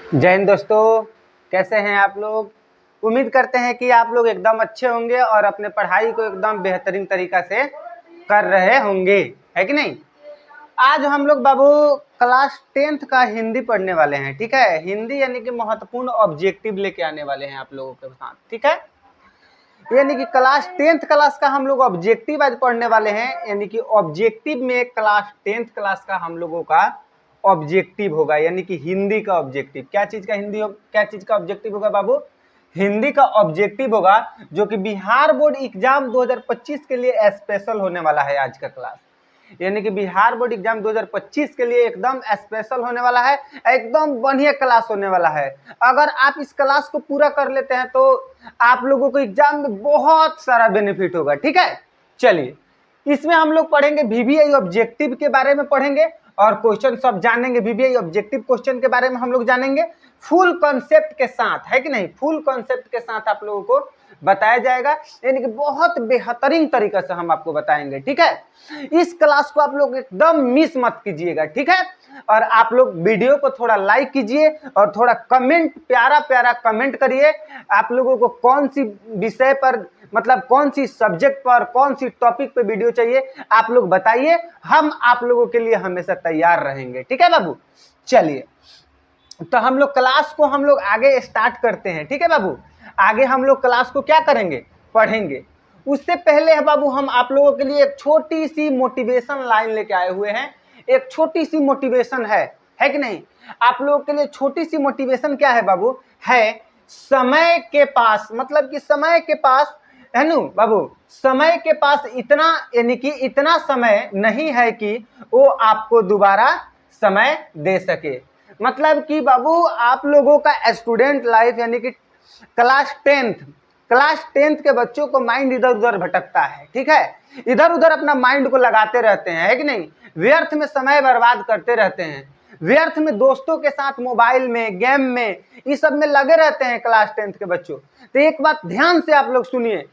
जय हिंद दोस्तों, कैसे हैं आप लोग। उम्मीद करते हैं कि आप लोग एकदम अच्छे होंगे और अपने पढ़ाई को एकदम बेहतरीन तरीका से कर रहे होंगे, है कि नहीं। आज हम लोग बाबू क्लास 10th का हिंदी पढ़ने वाले हैं। ठीक है, हिंदी यानी कि महत्वपूर्ण ऑब्जेक्टिव लेके आने वाले हैं आप लोगों के साथ। ठीक है, यानी कि क्लास 10th क्लास का हम लोग ऑब्जेक्टिव आज पढ़ने वाले हैं। यानी कि ऑब्जेक्टिव में क्लास 10th क्लास का हम लोगों का ऑब्जेक्टिव होगा, यानी कि हिंदी का ऑब्जेक्टिव। क्या चीज का क्या चीज का ऑब्जेक्टिव होगा बाबू? हिंदी का ऑब्जेक्टिव होगा, जो कि बिहार बोर्ड एग्जाम 2025 के लिए स्पेशल होने वाला है आज का क्लास। यानी कि बिहार बोर्ड एग्जाम 2025 के लिए एकदम स्पेशल होने वाला है, एकदम बढ़िया क्लास होने वाला है। अगर आप इस क्लास को पूरा कर लेते हैं तो आप लोगों को एग्जाम में बहुत सारा बेनिफिट होगा। ठीक है, चलिए इसमें हम लोग पढ़ेंगे वीवीआई ऑब्जेक्टिव के बारे में पढ़ेंगे और क्वेश्चन सब जानेंगे। वीवीआई ऑब्जेक्टिव क्वेश्चन के बारे में हम लोग जानेंगे फुल कॉन्सेप्ट के साथ, है कि नहीं। फुल कॉन्सेप्ट के साथ आप लोगों को बताया जाएगा, यानी कि बहुत बेहतरीन तरीके से हम आपको बताएंगे। ठीक है, इस क्लास को आप लोग एकदम मिस मत कीजिएगा। ठीक है, और आप लोग वीडियो को थोड़ा लाइक कीजिए और थोड़ा कमेंट, प्यारा प्यारा कमेंट करिए। आप लोगों को कौन सी विषय पर, मतलब कौन सी सब्जेक्ट पर, कौन सी टॉपिक पे वीडियो चाहिए, आप लोग बताइए। हम आप लोगों के लिए हमेशा तैयार रहेंगे। ठीक है बाबू, चलिए तो हम लोग क्लास को हम लोग आगे स्टार्ट करते हैं। ठीक है बाबू, आगे हम लोग क्लास को क्या करेंगे, पढ़ेंगे। उससे पहले है बाबू, हम आप लोगों के लिए एक छोटी सी मोटिवेशन लाइन लेके आए हुए हैं। एक छोटी सी मोटिवेशन है कि नहीं। आप लोगों के लिए छोटी सी मोटिवेशन क्या है बाबू? है समय के पास, मतलब कि समय के पास है नु बाबू, समय के पास इतना, यानी कि इतना समय नहीं है कि वो आपको दोबारा समय दे सके। मतलब कि बाबू आप लोगों का स्टूडेंट लाइफ, यानी कि क्लास टेंथ के बच्चों को माइंड इधर उधर भटकता है। ठीक है, इधर उधर अपना माइंड को लगाते रहते हैं, है कि नहीं। व्यर्थ में समय बर्बाद करते रहते हैं, व्यर्थ में दोस्तों के साथ मोबाइल में, गेम में, इस सब में लगे रहते हैं क्लास 10th के बच्चों। तो एक बात ध्यान से आप लोग सुनिए,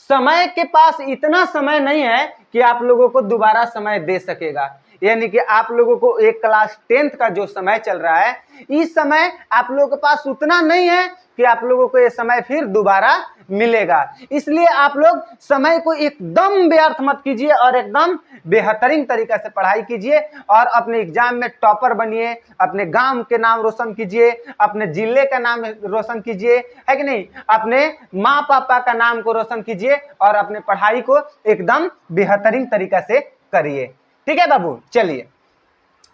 समय के पास इतना समय नहीं है कि आप लोगों को दोबारा समय दे सकेगा। यानी कि आप लोगों को एक क्लास 10th का जो समय चल रहा है, इस समय आप लोगों के पास उतना नहीं है कि आप लोगों को ये समय फिर दोबारा मिलेगा। इसलिए आप लोग समय को एकदम व्यर्थ मत कीजिए और एकदम बेहतरीन तरीके से पढ़ाई कीजिए और अपने एग्जाम में टॉपर बनिए। अपने गांव के नाम रोशन कीजिए, अपने जिले का नाम रोशन कीजिए, है कि नहीं। अपने माँ पापा का नाम को रोशन कीजिए और अपने पढ़ाई को एकदम बेहतरीन तरीके से करिए। ठीक है बाबू, चलिए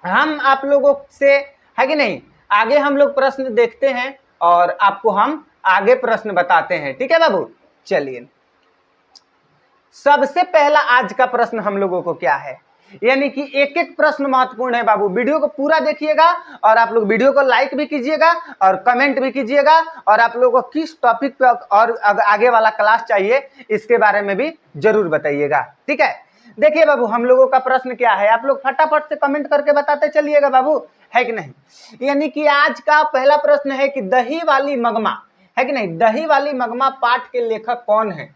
हम आप लोगों से, है कि नहीं, आगे हम लोग प्रश्न देखते हैं और आपको हम आगे प्रश्न बताते हैं। ठीक है बाबू, चलिए सबसे पहला आज का प्रश्न हम लोगों को क्या है, यानी कि एक एक प्रश्न महत्वपूर्ण है बाबू। वीडियो को पूरा देखिएगा और आप लोग वीडियो को लाइक भी कीजिएगा और कमेंट भी कीजिएगा, और आप लोगों को किस टॉपिक पे और आगे वाला क्लास चाहिए इसके बारे में भी जरूर बताइएगा। ठीक है, देखिए बाबू हम लोगों का प्रश्न क्या है, आप लोग फटाफट से कमेंट करके बताते चलिएगा बाबू, है कि नहीं। यानी कि आज का पहला प्रश्न है कि दही वाली मगमा, है कि नहीं, दही वाली मगमा पाठ के लेखक कौन है।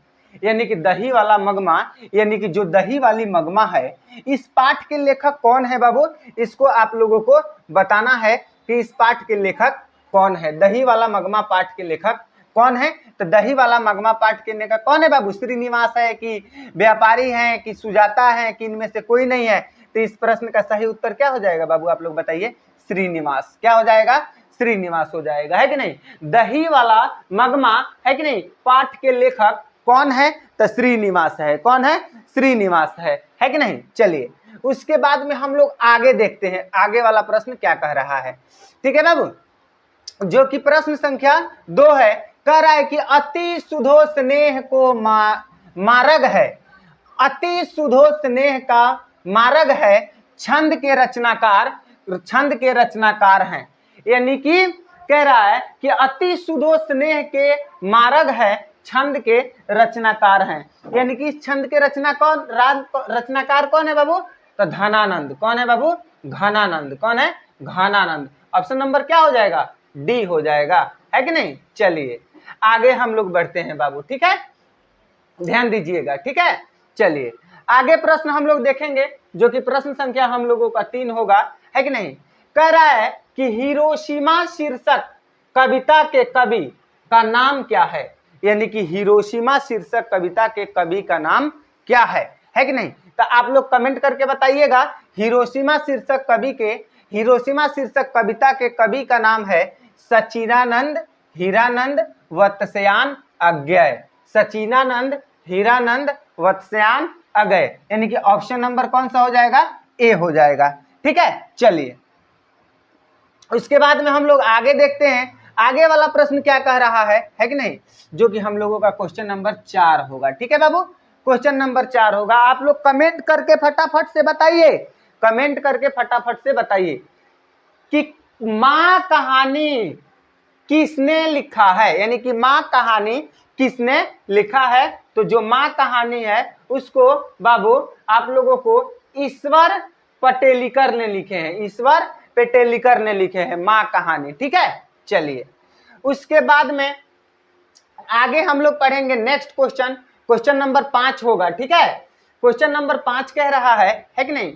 यानी कि दही वाला मगमा, यानी कि जो दही वाली मगमा है, इस पाठ के लेखक कौन है बाबू, इसको आप लोगों को बताना है कि इस पाठ के लेखक कौन है। दही वाला मगमा पाठ के लेखक कौन है? तो दही वाला मगमा पाठ के लेखक कौन है बाबू? श्रीनिवास है कि व्यापारी है कि सुजाता है कि इनमें से कोई नहीं है? तो इस प्रश्न का सही उत्तर क्या हो जाएगा बाबू, आप लोग बताइए। श्रीनिवास। क्या हो जाएगा? श्रीनिवास हो जाएगा, है कि नहीं। दही वाला मगमा, है कि नहीं, पाठ के लेखक कौन है? तो श्रीनिवास है। कौन है? श्रीनिवास है कि नहीं। चलिए उसके बाद में हम लोग आगे देखते हैं आगे वाला प्रश्न क्या कह रहा है। ठीक है बाबू, जो कि प्रश्न संख्या 2 है, कह रहा है कि अति सुधो स्नेह को मार्ग है। अति सुधो स्नेह का मार्ग है, छंद के रचनाकार हैं। यानी कि कह रहा है कि अति सुधो स्नेह के मार्ग है, छंद के रचनाकार हैं। यानी कि इस छंद के रचनाकार कौन है बाबू? तो घनानंद। कौन है बाबू? घनानंद। कौन है? घनानंद। ऑप्शन नंबर क्या हो जाएगा? डी हो जाएगा, है कि नहीं। चलिए आगे हम लोग बढ़ते हैं बाबू, ठीक है, ध्यान दीजिएगा। ठीक है, चलिए आगे प्रश्न हम लोग देखेंगे, जो कि प्रश्न संख्या हम लोगों का 3 होगा, है कि नहीं। कह रहा है कि हिरोशिमा शीर्षक कविता के कवि का नाम क्या है, यानी कि हिरोशिमा शीर्षक कविता के कवि का नाम क्या है कि नहीं। तो आप लोग कमेंट करके बताइएगा। हिरोशिमा शीर्षक कविता के कवि का नाम है सचिनानंद हीरानंद वत्स्यायन अज्ञेय। सचिनानंद हीरानंद वत्स्यायन अज्ञेय, यानी कि ऑप्शन नंबर कौन सा हो जाएगा, ए हो जाएगा। ठीक है, चलिए उसके बाद में हम लोग आगे देखते हैं आगे वाला प्रश्न क्या कह रहा है कि नहीं, जो कि हम लोगों का क्वेश्चन नंबर 4 होगा। ठीक है बाबू, क्वेश्चन नंबर 4 होगा। आप लोग कमेंट करके फटाफट से बताइए, कमेंट करके फटाफट से बताइए कि माँ कहानी किसने लिखा है, यानी कि माँ कहानी किसने लिखा है। तो जो माँ कहानी है उसको बाबू आप लोगों को ईश्वर पटेलिकर ने लिखे हैं, ईश्वर पटेलिकर ने लिखे हैं माँ कहानी। ठीक है, चलिए उसके बाद में आगे हम लोग पढ़ेंगे नेक्स्ट क्वेश्चन, क्वेश्चन नंबर 5 होगा। ठीक है, क्वेश्चन नंबर 5 कह रहा है कि नहीं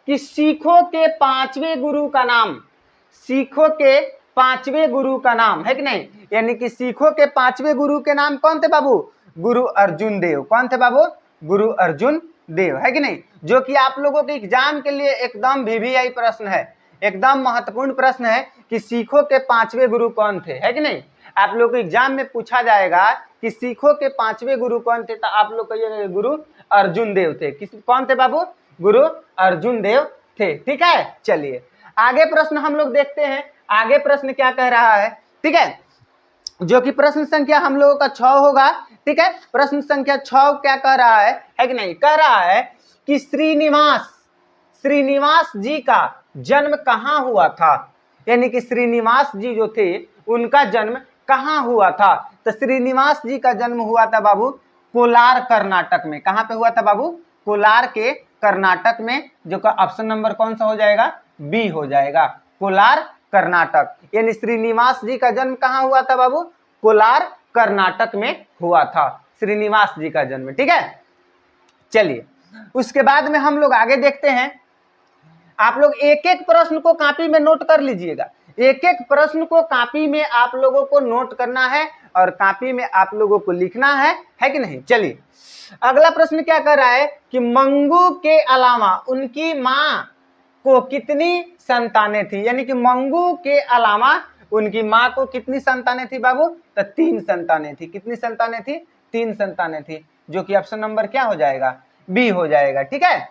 कि सिखों के 5वें गुरु का नाम, सिखों के 5वें गुरु का नाम है कि नहीं, यानी कि सिखों के 5वें गुरु के नाम कौन थे बाबू, गुरु अर्जुन देव। कौन थे बाबू, गुरु अर्जुन देव, है कि नहीं, जो कि आप लोगों के एग्जाम के लिए एकदम वीवीआई प्रश्न है, एकदम महत्वपूर्ण प्रश्न है कि सिखों के 5वें गुरु कौन थे, है कि नहीं। आप लोग को एग्जाम में पूछा जाएगा कि सिखों के 5वें गुरु कौन थे, तो आप लोग कहिएगा गुरु अर्जुन देव थे। किस कौन थे बाबू, गुरु अर्जुन देव थे। ठीक है, चलिए आगे प्रश्न हम लोग देखते हैं, आगे प्रश्न क्या कह रहा है। ठीक है, जो कि प्रश्न संख्या हम लोगों का 6 होगा। ठीक है, प्रश्न संख्या 6 क्या कह रहा है कि नहीं, कह रहा है कि श्रीनिवास जी का जन्म कहाँ हुआ था, यानी कि श्रीनिवास जी जो थे उनका जन्म कहाँ हुआ था। तो श्रीनिवास जी का जन्म हुआ था बाबू कोलार कर्नाटक में। कहाँ पे हुआ था बाबू, कोलार के कर्नाटक में, जो का ऑप्शन नंबर कौन सा हो जाएगा, बी हो जाएगा, कोलार कर्नाटक। यानी श्रीनिवास जी का जन्म कहाँ हुआ था बाबू, कोलार कर्नाटक में हुआ था श्रीनिवास जी का जन्म। ठीक है, चलिए उसके बाद में हम लोग आगे देखते हैं। आप लोग एक एक प्रश्न को कॉपी में नोट कर लीजिएगा, एक एक प्रश्न को कॉपी में आप लोगों को नोट करना है और कॉपी में आप लोगों को लिखना है कि नहीं। चलिए अगला प्रश्न क्या कर रहा है कि मंगू के अलावा उनकी माँ को कितनी संतानें थी, यानी कि मंगू के अलावा उनकी माँ को कितनी संतानें थी बाबू, तो 3 संतानें थी। कितनी संतानें थी, 3 संतानें थी, जो कि ऑप्शन नंबर क्या हो जाएगा, बी हो जाएगा। ठीक है,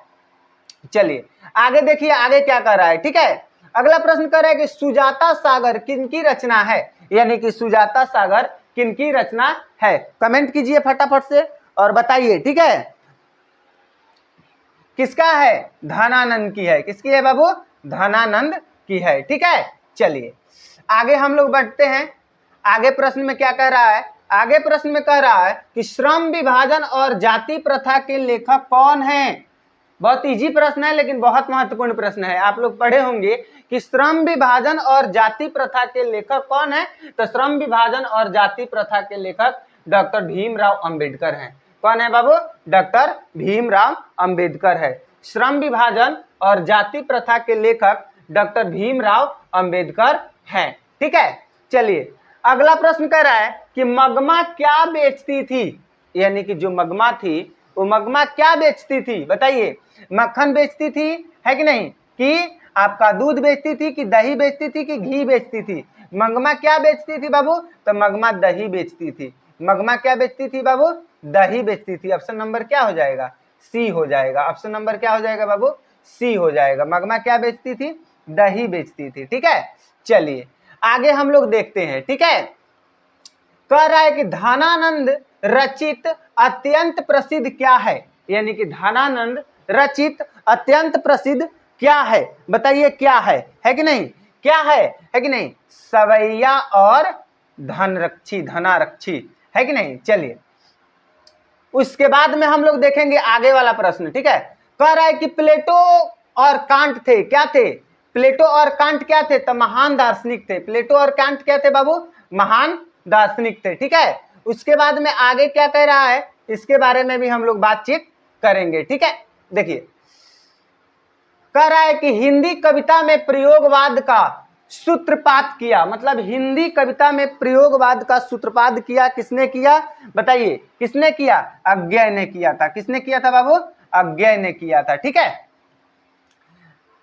चलिए आगे देखिए आगे क्या कर रहा है। ठीक है, अगला प्रश्न कर रहा है कि सुजाता सागर किनकी रचना है, यानी कि सुजाता सागर किनकी रचना है। कमेंट कीजिए फटाफट से और बताइए। ठीक है, किसका है, धनानंद की है। किसकी है बाबू, धनानंद की है। ठीक है, चलिए आगे हम लोग बढ़ते हैं। आगे प्रश्न में क्या कह रहा है, आगे प्रश्न में कह रहा है कि श्रम विभाजन और जाति प्रथा के लेखक कौन है। बहुत इजी प्रश्न है लेकिन बहुत महत्वपूर्ण प्रश्न है। आप लोग पढ़े होंगे कि श्रम विभाजन और जाति प्रथा के लेखक कौन है, तो श्रम विभाजन और जाति प्रथा के लेखक डॉक्टर भीमराव अंबेडकर हैं। कौन है बाबू, डॉक्टर भीमराव अंबेडकर है। श्रम विभाजन और जाति प्रथा के लेखक डॉक्टर भीमराव अंबेडकर हैं। ठीक है, चलिए अगला प्रश्न कह रहा है कि मगमा क्या बेचती थी, यानी कि जो मगमा थी वो मगमा क्या बेचती थी, बताइए। मक्खन बेचती थी, है कि नहीं, कि आपका दूध बेचती थी, कि दही बेचती थी, कि घी बेचती थी। मगमा क्या बेचती थी बाबू, तो मगमा दही बेचती थी। मगमा क्या बेचती थी बाबू, दही बेचती थी। ऑप्शन नंबर क्या हो जाएगा, सी हो जाएगा। ऑप्शन नंबर क्या हो जाएगा बाबू, सी हो जाएगा। मगमा क्या बेचती थी, दही बेचती थी। ठीक है, चलिए आगे हम लोग देखते हैं। ठीक है, कह रहा है कि धनानंद रचित अत्यंत प्रसिद्ध क्या है, यानी कि धनानंद रचित अत्यंत प्रसिद्ध क्या है, बताइए क्या है कि नहीं, क्या है कि नहीं, सवैया और धनरक्षी, धनारक्षी, है कि नहीं। चलिए उसके बाद में हम लोग देखेंगे आगे वाला प्रश्न। ठीक है, कह रहा है कि प्लेटो और कांट थे, क्या थे, प्लेटो और कांट क्या थे, तो महान दार्शनिक थे। प्लेटो और कांट क्या थे बाबू, महान दार्शनिक थे। ठीक है, उसके बाद में आगे क्या कह रहा है, इसके बारे में भी हम लोग बातचीत करेंगे। ठीक है, देखिए कह रहा है कि हिंदी कविता में प्रयोगवाद का सूत्रपात किया, मतलब हिंदी कविता में प्रयोगवाद का सूत्रपात किया किसने किया, बताइए किसने किया, अज्ञेय ने किया था। किसने किया था बाबू, अज्ञेय ने किया था। ठीक है,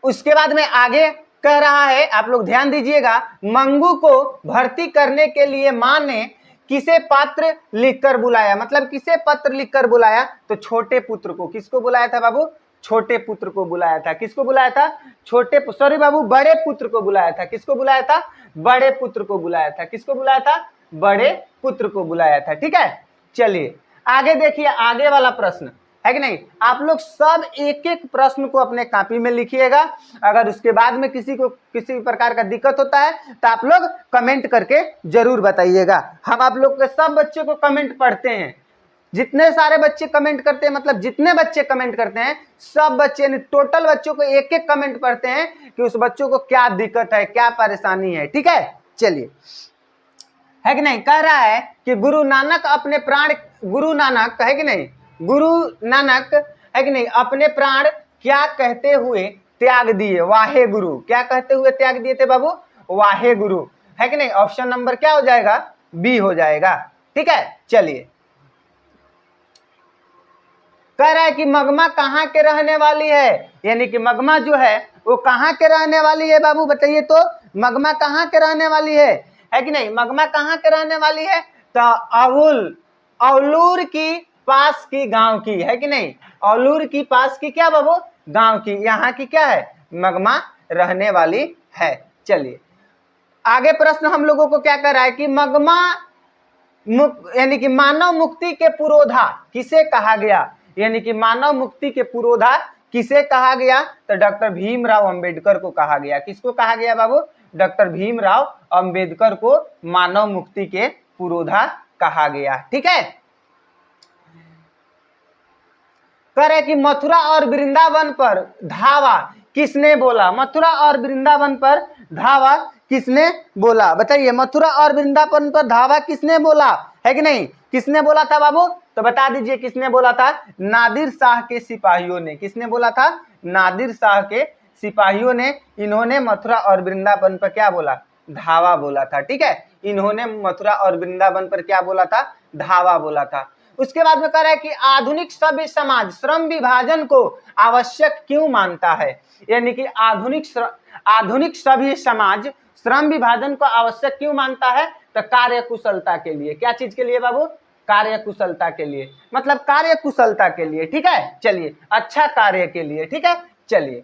उसके बाद में आगे कह रहा है, आप लोग ध्यान दीजिएगा, मंगू को भर्ती करने के लिए मां ने किसे पत्र लिखकर बुलाया, मतलब किसे पत्र लिखकर बुलाया, तो छोटे पुत्र को। किसको बुलाया था बाबू, छोटे पुत्र को बुलाया था। किसको बुलाया था, छोटे, सॉरी बाबू, बड़े पुत्र को बुलाया था। किसको बुलाया था, बड़े पुत्र को बुलाया था। किसको बुलाया था, बड़े पुत्र को बुलाया था। ठीक है, चलिए आगे देखिए, आगे वाला प्रश्न है कि नहीं। आप लोग सब एक एक प्रश्न को अपने कॉपी में लिखिएगा। अगर उसके बाद में किसी को किसी प्रकार का दिक्कत होता है तो आप लोग कमेंट करके जरूर बताइएगा। हम आप लोग के सब बच्चे को कमेंट पढ़ते हैं, जितने सारे बच्चे कमेंट करते हैं, मतलब जितने बच्चे कमेंट करते हैं सब बच्चे, टोटल बच्चों को एक एक कमेंट पढ़ते हैं कि उस बच्चों को क्या दिक्कत है, क्या परेशानी है। ठीक है, चलिए, है कि नहीं, कह रहा है कि गुरु नानक अपने प्राण, गुरु नानक है कि नहीं, गुरु नानक है कि नहीं, अपने प्राण क्या कहते हुए त्याग दिए, वाहे गुरु, क्या कहते हुए त्याग दिए थे बाबू, वाहे गुरु, है कि नहीं। ऑप्शन नंबर क्या हो जाएगा, बी हो जाएगा। ठीक है, चलिए, कह रहा है कि मगमा कहाँ के रहने वाली है, यानी कि मगमा जो है वो कहाँ के रहने वाली है बाबू, बताइए तो, मगमा कहाँ के रहने वाली है कि नहीं, मगमा कहाँ के रहने वाली है, तो अवलूर की पास की गांव की, है कि नहीं, अवलूर की पास की क्या बाबू, गांव की, यहाँ की क्या है, मगमा रहने वाली है। चलिए आगे प्रश्न हम लोगों को क्या कर रहा है कि मगमा यानी कि मानव मुक्ति के पुरोधा किसे कहा गया, यानी कि मानव मुक्ति के पुरोधा किसे कहा गया, तो डॉक्टर भीमराव अंबेडकर को कहा गया। किसको कहा गया बाबू, डॉक्टर भीमराव अंबेडकर को मानव मुक्ति के पुरोधा कहा गया। ठीक है, कह रहे कि मथुरा और वृंदावन पर धावा किसने बोला, मथुरा और वृंदावन पर धावा किसने बोला, बताइए, मथुरा और वृंदावन पर धावा किसने बोला, है कि नहीं, किसने बोला था बाबू, तो बता दीजिए किसने बोला था, नादिर शाह के सिपाहियों ने। किसने बोला था, नादिर शाह के सिपाहियों ने, इन्होंने मथुरा और वृंदावन पर क्या बोला, धावा बोला था। ठीक है, इन्होंने मथुरा और वृंदावन पर क्या बोला था, धावा बोला था। उसके बाद में कह रहा है कि आधुनिक सभ्य समाज श्रम विभाजन को आवश्यक क्यों मानता है, यानी कि आधुनिक सभ्य समाज श्रम विभाजन को आवश्यक क्यों मानता है, तो कार्य कुशलता के लिए। क्या चीज के लिए बाबू, कार्य कुशलता के लिए, मतलब कार्य कुशलता के लिए। ठीक है, चलिए, अच्छा कार्य के लिए। ठीक है, चलिए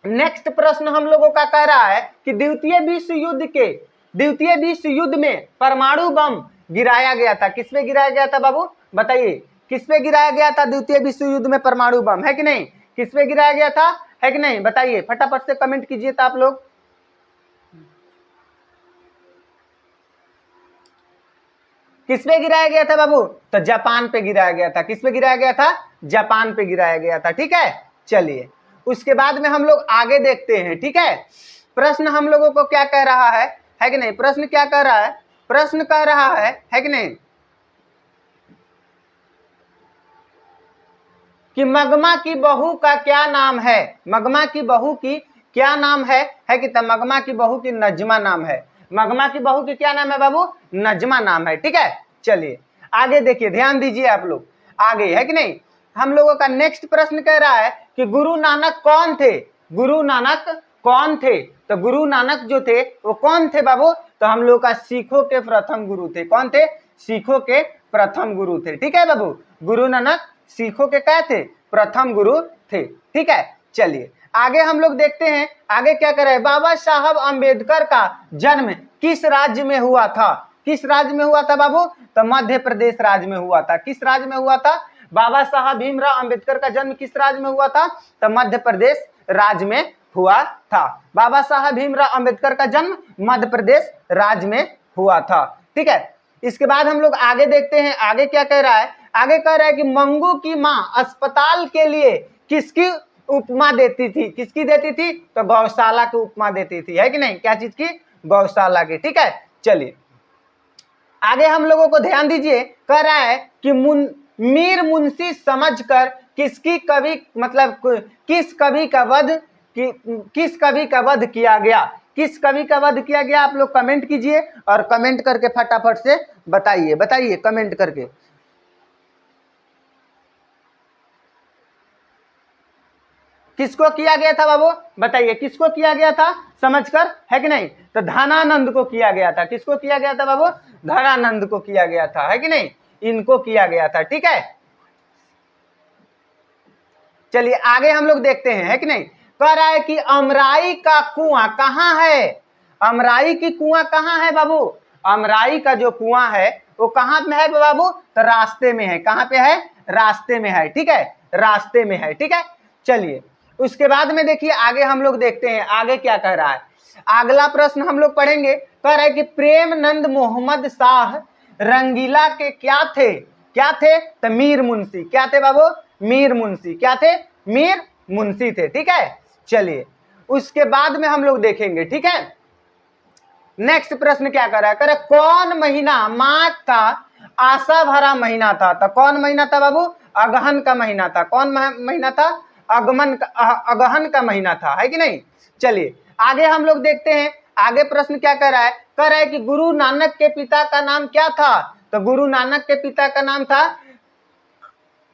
नेक्स्ट प्रश्न हम लोगों का कह रहा है कि द्वितीय विश्व युद्ध में परमाणु बम गिराया गया था। किस पे गिराया गया था बाबू, बताइए, किस पे गिराया गया था द्वितीय विश्व युद्ध में परमाणु बम, है कि नहीं, किस पे गिराया गया था, है कि नहीं, बताइए, फटाफट से कमेंट कीजिए तो आप लोग। किस पे गिराया गया था बाबू, तो जापान पे गिराया गया था। किस पे गिराया गया था, जापान पे गिराया गया था। ठीक है, चलिए उसके बाद में हम लोग आगे देखते हैं। ठीक है, प्रश्न हम लोगों को क्या कह रहा है कि नहीं, प्रश्न क्या कह रहा है, प्रश्न कह रहा है कि नहीं, कि मगमा की बहू का क्या नाम है, मगमा की बहू की क्या नाम है कि तो मगमा की बहू की नजमा नाम है। मगमा की बहू की क्या नाम है बाबू, नजमा नाम है। ठीक है, चलिए आगे देखिए, ध्यान दीजिए आप लोग, आगे है कि नहीं, हम लोगों का नेक्स्ट प्रश्न कह रहा है कि गुरु नानक कौन थे, गुरु नानक कौन थे, तो गुरु नानक जो थे वो कौन थे बाबू, तो हम लोग का सिखों के प्रथम गुरु थे। कौन थे, सिखों के प्रथम गुरु थे। ठीक है बाबू, गुरु नानक सिखों के क्या थे, प्रथम गुरु थे। ठीक है, चलिए आगे हम लोग देखते हैं, आगे क्या कर रहे हैं, बाबा साहब अम्बेडकर का जन्म किस राज्य में हुआ था, किस राज्य में हुआ था बाबू, तो मध्य प्रदेश राज्य में हुआ था। किस राज्य में हुआ था, बाबा साहब भीमराव अंबेडकर का जन्म किस राज्य में हुआ था, तो मध्य प्रदेश राज्य में हुआ था। बाबा साहब भीमराव अंबेडकर का जन्म मध्य प्रदेश राज्य में हुआ था। ठीक है, इसके बाद हम लोग आगे देखते हैं, आगे क्या कह रहा है, आगे कह रहा है कि मंगू की मां अस्पताल के लिए किसकी उपमा देती थी, किसकी देती थी, तो गौशाला की उपमा देती थी, है कि नहीं, क्या चीज की, गौशाला की। ठीक है, चलिए आगे हम लोगों को ध्यान दीजिए, कह रहा है कि मीर मुंशी समझकर किसकी कवि, मतलब किस कवि का वध किया गया, किस कवि का वध किया गया, आप लोग कमेंट कीजिए और कमेंट करके फटाफट से बताइए, बताइए कमेंट करके। किसको किया गया था बाबू, बताइए किसको किया गया था, समझकर, है कि नहीं। तो धनानंद को किया गया था। किसको किया गया था बाबू, धनानंद को किया गया था, है कि नहीं, इनको किया गया था। ठीक है, चलिए आगे हम लोग देखते हैं, है कि नहीं। कह रहा है कि अमराई का कुआं कहाँ है, अमराई की कुआं कहाँ है बाबू, अमराई का जो कुआं है वो कहाँ में है बाबू, तो रास्ते में है। कहाँ पे है, रास्ते में है। ठीक है, रास्ते में है। ठीक है, चलिए उसके बाद में देखिए आगे हम लोग देखते हैं आगे क्या कह रहा है। अगला प्रश्न हम लोग पढ़ेंगे। कह रहा है कि प्रेमनंद मोहम्मद शाह रंगीला के क्या थे, क्या थे, तो मीर मुंशी। क्या थे बाबू, मीर मुंशी। क्या थे, मीर मुंशी थे। ठीक है, चलिए उसके बाद में हम लोग देखेंगे। ठीक है, नेक्स्ट प्रश्न क्या कर रहा है, करे कौन महीना माघ का आशा भरा महीना था। तो कौन महीना था बाबू, अगहन का महीना था। कौन महीना था, अगहन का महीना था, है कि नहीं। चलिए आगे हम लोग देखते हैं आगे प्रश्न क्या कर रहा है। कह रहा है कि गुरु नानक के पिता का नाम क्या था। तो गुरु नानक के पिता का नाम था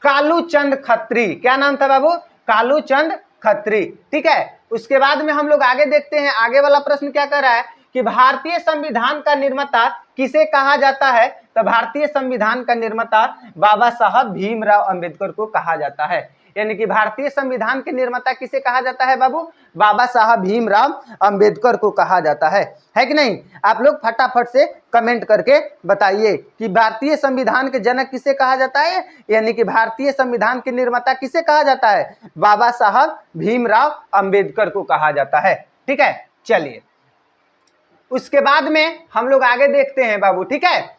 कालूचंद खत्री। क्या नाम था बाबू, कालूचंद खत्री। ठीक है, उसके बाद में हम लोग आगे देखते हैं आगे वाला प्रश्न क्या कर रहा है कि भारतीय संविधान का निर्माता किसे कहा जाता है। तो भारतीय संविधान का निर्माता बाबा साहब भीमराव अंबेडकर को कहा जाता है। यानी कि भारतीय संविधान के निर्माता किसे कहा जाता है बाबू, बाबा साहब भीमराव अंबेडकर को कहा जाता है कि नहीं। आप लोग फटाफट से कमेंट करके बताइए कि भारतीय संविधान के जनक किसे कहा जाता है, यानी कि भारतीय संविधान के निर्माता किसे कहा जाता है, बाबा साहब भीमराव अंबेडकर को कहा जाता है। ठीक है, चलिए उसके बाद में हम लोग आगे देखते हैं बाबू। ठीक है,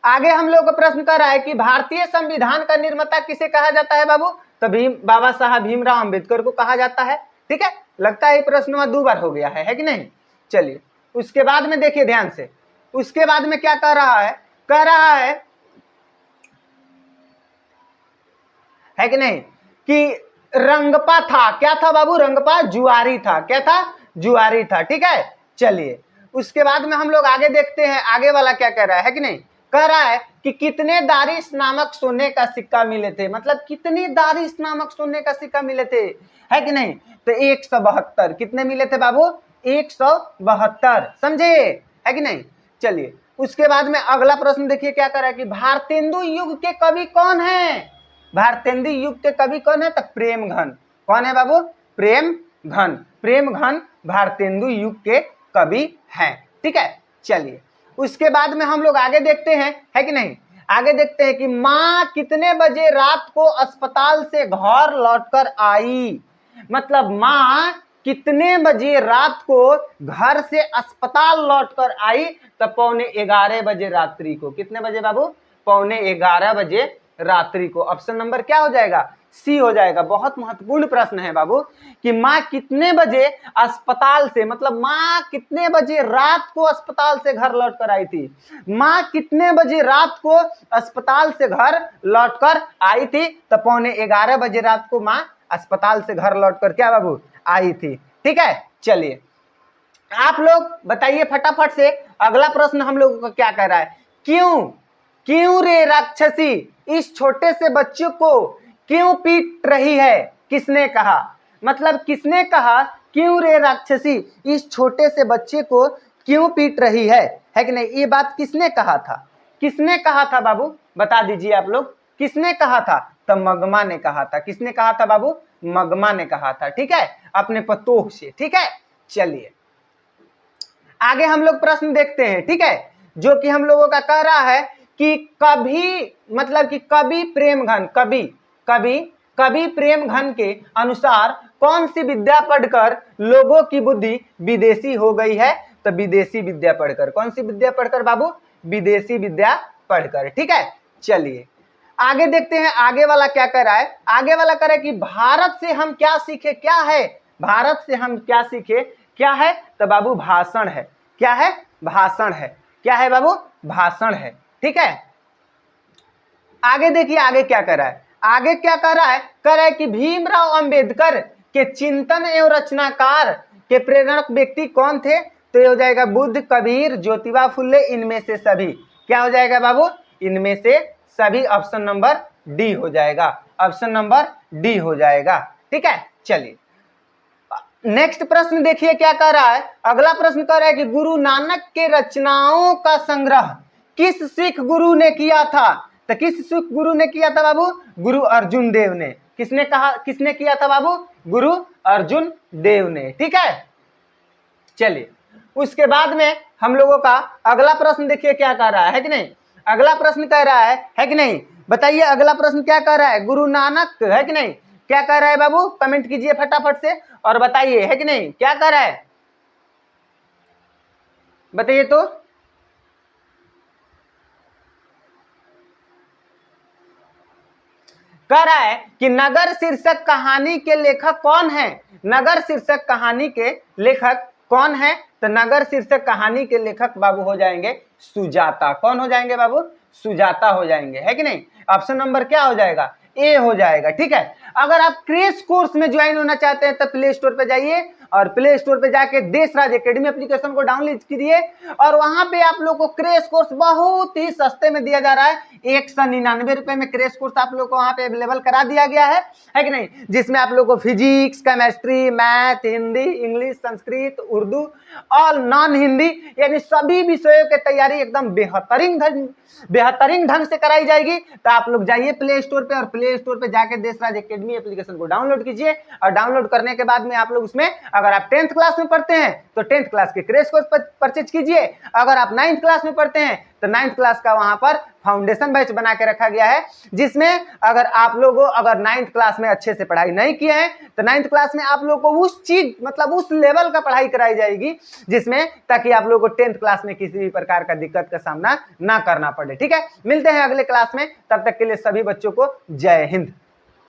आगे हम लोग का प्रश्न कर रहा है कि भारतीय संविधान का निर्माता किसे कहा जाता है बाबू, तो बाबा साहब भीमराव अंबेडकर को कहा जाता है। ठीक है, लगता है ये प्रश्न 2 बार हो गया है कि नहीं। चलिए उसके बाद में देखिए ध्यान से, उसके बाद में क्या कह रहा है, कह रहा है कि नहीं कि रंगपा था। क्या था बाबू, रंगपा जुआरी था। क्या था, जुआरी था। ठीक है, चलिए उसके बाद में हम लोग आगे देखते हैं आगे वाला क्या कह रहा है कि नहीं। कह रहा है कि कितने दारिश नामक सोने का सिक्का मिले थे। मतलब कितने दारिश नामक सोने का सिक्का मिले थे, है कि नहीं। तो 172। कितने मिले थे बाबू, 172। समझे, है कि नहीं। चलिए उसके बाद में अगला प्रश्न देखिए क्या कर रहा है कि भारतेंदु युग के कवि कौन है। भारतेंदु युग के कवि कौन है, तो प्रेम घन। कौन है बाबू, प्रेम घन। प्रेम घन भारतेंदु युग के कवि हैं। ठीक है, चलिए उसके बाद में हम लोग आगे देखते हैं, है कि नहीं। आगे देखते हैं कि माँ कितने बजे रात को अस्पताल से घर लौटकर आई। मतलब माँ कितने बजे रात को घर से अस्पताल लौटकर आई, तो 11:15 बजे रात्रि को। कितने बजे बाबू, 11:15 बजे रात्रि को। ऑप्शन नंबर क्या हो जाएगा, सी हो जाएगा। बहुत महत्वपूर्ण प्रश्न है बाबू कि माँ कितने बजे अस्पताल से, मतलब माँ कितने बजे रात को अस्पताल से घर लौटकर आई थी। माँ कितने बजे रात को अस्पताल से घर लौटकर आई थी, तो 11:15 बजे रात को माँ अस्पताल से घर लौटकर क्या बाबू, आई थी। ठीक है, चलिए आप लोग बताइए फटाफट से। अगला प्रश्न हम लोगों का क्या कह रहा है, क्यों, क्यों रे राक्षसी इस छोटे से बच्चे को क्यों पीट रही है। किसने कहा, मतलब किसने कहा क्यों रे राक्षसी इस छोटे से बच्चे को क्यों पीट रही है कि नहीं। ये बात किसने कहा था, किसने कहा था बाबू, बता दीजिए आप लोग। किसने कहा था, तो मगमा ने कहा था। किसने कहा था बाबू, मगमा ने कहा था। ठीक है, अपने पतोह से। ठीक है, चलिए आगे हम लोग प्रश्न देखते हैं। ठीक है, जो कि हम लोगों का कह रहा है कि कभी, मतलब कि कवि प्रेम घन, कवि प्रेम घन के अनुसार कौन सी विद्या पढ़कर लोगों की बुद्धि विदेशी हो गई है। तो विदेशी विद्या पढ़कर। कौन सी विद्या पढ़कर बाबू, विदेशी विद्या पढ़कर। ठीक है, चलिए आगे देखते हैं आगे वाला क्या कर रहा है। आगे वाला कह रहा है कि भारत से हम क्या सीखे। क्या है, भारत से हम क्या सीखे, क्या है, तो बाबू भाषण है। क्या है, भाषण है। क्या है बाबू, भाषण है। ठीक है, आगे देखिए आगे क्या कर रहा है। आगे क्या कर रहा है, कह रहा है कि भीमराव अंबेडकर के चिंतन एवं रचनाकार के प्रेरक व्यक्ति कौन थे। तो ये हो जाएगा बुद्ध, कबीर, ज्योतिबा फुले, इनमें से सभी। क्या हो जाएगा बाबू? इनमें से सभी। ऑप्शन नंबर डी हो जाएगा, ऑप्शन नंबर डी हो जाएगा। ठीक है, चलिए नेक्स्ट प्रश्न देखिए क्या कह रहा है। अगला प्रश्न कह रहा है कि गुरु नानक के रचनाओं का संग्रह किस सिख गुरु ने किया था? तो किस सिख गुरु ने किया था बाबू? गुरु अर्जुन देव ने। किसने कहा, किसने किया था बाबू? गुरु अर्जुन देव ने। ठीक है, चलिए उसके बाद में हम लोगों का अगला प्रश्न देखिए क्या कह रहा है कि नहीं। अगला प्रश्न कह रहा है कि नहीं? बताइए अगला प्रश्न क्या कह रहा है। गुरु नानक है कि नहीं, क्या कह रहा है बाबू? कमेंट कीजिए फटाफट से और बताइए, है कि नहीं, क्या कह रहा है, बताइए तो। कह रहा है कि नगर शीर्षक कहानी के लेखक कौन है? नगर शीर्षक कहानी के लेखक कौन है? तो नगर शीर्षक कहानी के लेखक बाबू हो जाएंगे सुजाता। कौन हो जाएंगे बाबू? सुजाता हो जाएंगे, है कि नहीं। ऑप्शन नंबर क्या हो जाएगा? ए हो जाएगा। ठीक है, अगर आप क्रैश कोर्स में ज्वाइन होना चाहते हैं तो प्ले स्टोर पे जाइए और प्ले स्टोर पे जाके देशराज एकेडमी एप्लीकेशन को डाउनलोड कीजिए और वहां पे आप लोग को क्रैश कोर्स बहुत ही सस्ते में दिया जा रहा है। 199 रुपए में क्रैश कोर्स आप लोग को वहां पे अवेलेबल करा दिया गया है कि नहीं, जिसमें आप लोग को physics, chemistry, math, Hindi, English, Sanskrit, Urdu और नॉन हिंदी यानी सभी विषयों की तैयारी एकदम बेहतरीन ढंग से कराई जाएगी। तो आप लोग जाइए प्ले स्टोर पे और प्ले स्टोर पे जाके देशराज एकेडमी एप्लीकेशन को डाउनलोड कीजिए और डाउनलोड करने के बाद में आप लोग उसमें, अगर आप 10th क्लास में पढ़ते हैं तो 10th क्लास के क्रैश कोर्स परचेज कीजिए, अगर आप 9th क्लास में पढ़ते हैं तो 9th क्लास का वहां पर फाउंडेशन बैच बना के रखा गया है, जिसमें अगर आप लोगों अगर 9th क्लास में अच्छे से पढ़ाई नहीं किए हैं तो 9th क्लास में आप लोगों को उस चीज मतलब उस लेवल का पढ़ाई कराई जाएगी जिसमें ताकि आप लोगों को 10th क्लास में किसी भी प्रकार का दिक्कत का सामना ना करना पड़े। ठीक है, मिलते हैं अगले क्लास में, तब तक के लिए सभी बच्चों को जय हिंद।